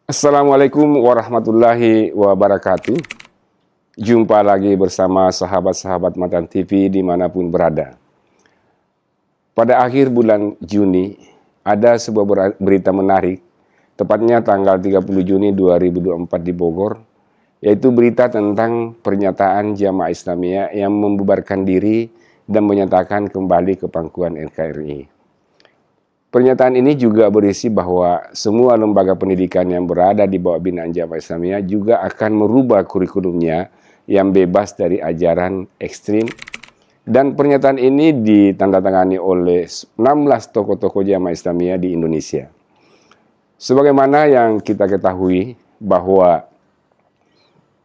Assalamualaikum warahmatullahi wabarakatuh. Jumpa lagi bersama sahabat-sahabat Matan TV dimanapun berada. Pada akhir bulan Juni, ada sebuah berita menarik, tepatnya tanggal 30 Juni 2024 di Bogor, yaitu berita tentang pernyataan Jamaah Islamiyah yang membubarkan diri dan menyatakan kembali ke pangkuan NKRI. Pernyataan ini juga berisi bahwa semua lembaga pendidikan yang berada di bawah binaan Jamaah Islamiyah juga akan merubah kurikulumnya yang bebas dari ajaran ekstrim. Dan pernyataan ini ditandatangani oleh 16 tokoh-tokoh Jamaah Islamiyah di Indonesia. Sebagaimana yang kita ketahui bahwa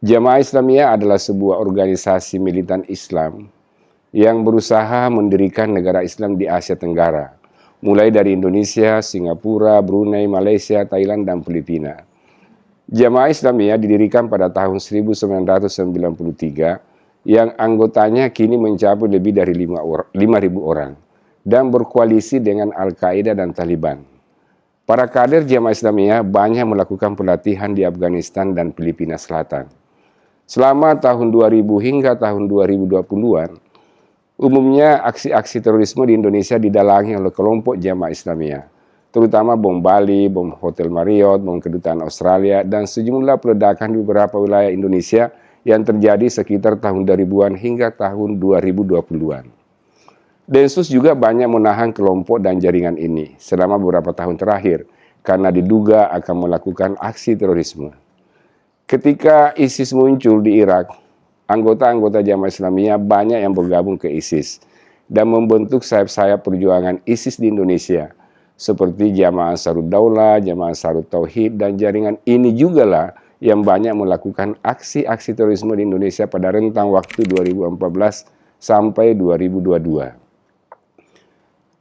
Jamaah Islamiyah adalah sebuah organisasi militan Islam yang berusaha mendirikan negara Islam di Asia Tenggara, mulai dari Indonesia, Singapura, Brunei, Malaysia, Thailand, dan Filipina. Jamaah Islamiyah didirikan pada tahun 1993 yang anggotanya kini mencapai lebih dari 5.000 orang dan berkoalisi dengan Al-Qaeda dan Taliban. Para kader Jamaah Islamiyah banyak melakukan pelatihan di Afghanistan dan Filipina Selatan. Selama tahun 2000 hingga tahun 2020-an, umumnya aksi-aksi terorisme di Indonesia didalangi oleh kelompok Jamaah Islamiyah, terutama bom Bali, bom Hotel Marriott, bom Kedutaan Australia, dan sejumlah peledakan di beberapa wilayah Indonesia yang terjadi sekitar tahun 2000-an hingga tahun 2020-an. Densus juga banyak menahan kelompok dan jaringan ini selama beberapa tahun terakhir karena diduga akan melakukan aksi terorisme. Ketika ISIS muncul di Irak, anggota-anggota Jamaah Islamiyah banyak yang bergabung ke ISIS dan membentuk sayap-sayap perjuangan ISIS di Indonesia, seperti Jamaah Ansarud Daulah, Jamaah Ansarut Tauhid, dan jaringan ini juga lah yang banyak melakukan aksi-aksi terorisme di Indonesia pada rentang waktu 2014 sampai 2022.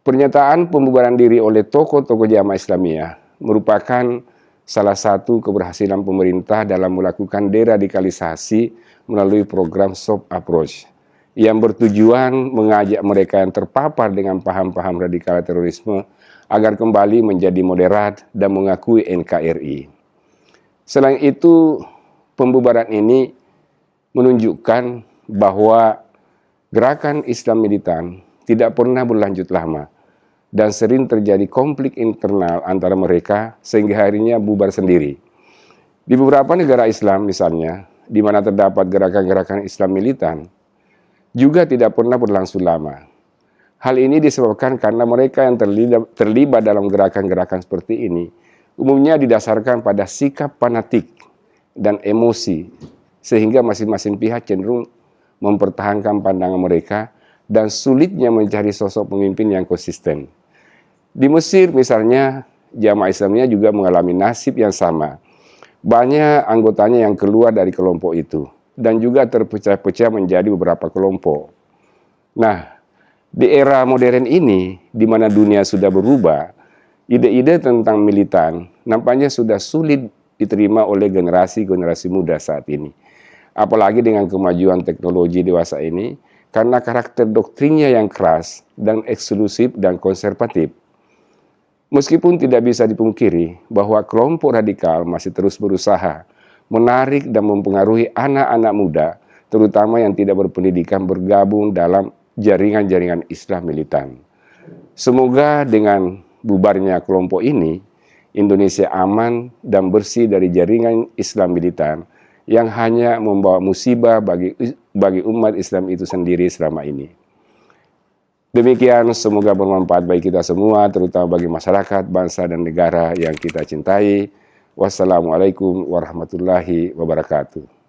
Pernyataan pembubaran diri oleh tokoh-tokoh Jamaah Islamiyah merupakan salah satu keberhasilan pemerintah dalam melakukan deradikalisasi melalui program Soft Approach yang bertujuan mengajak mereka yang terpapar dengan paham-paham radikal terorisme agar kembali menjadi moderat dan mengakui NKRI. Selain itu, pembubaran ini menunjukkan bahwa gerakan Islam militan tidak pernah berlanjut lama dan sering terjadi konflik internal antara mereka sehingga akhirnya bubar sendiri. Di beberapa negara Islam misalnya, di mana terdapat gerakan-gerakan Islam militan, juga tidak pernah berlangsung lama. Hal ini disebabkan karena mereka yang terlibat dalam gerakan-gerakan seperti ini, umumnya didasarkan pada sikap fanatik dan emosi, sehingga masing-masing pihak cenderung mempertahankan pandangan mereka dan sulitnya mencari sosok pemimpin yang konsisten. Di Mesir misalnya, Jamaah Islamiyah juga mengalami nasib yang sama. Banyak anggotanya yang keluar dari kelompok itu dan juga terpecah-pecah menjadi beberapa kelompok. Nah, di era modern ini, di mana dunia sudah berubah, ide-ide tentang militan nampaknya sudah sulit diterima oleh generasi-generasi muda saat ini. Apalagi dengan kemajuan teknologi dewasa ini, karena karakter doktrinnya yang keras dan eksklusif dan konservatif. Meskipun tidak bisa dipungkiri bahwa kelompok radikal masih terus berusaha menarik dan mempengaruhi anak-anak muda, terutama yang tidak berpendidikan, bergabung dalam jaringan-jaringan Islam militan. Semoga dengan bubarnya kelompok ini, Indonesia aman dan bersih dari jaringan Islam militan yang hanya membawa musibah bagi umat Islam itu sendiri selama ini. Demikian, semoga bermanfaat bagi kita semua, terutama bagi masyarakat, bangsa, dan negara yang kita cintai. Wassalamualaikum warahmatullahi wabarakatuh.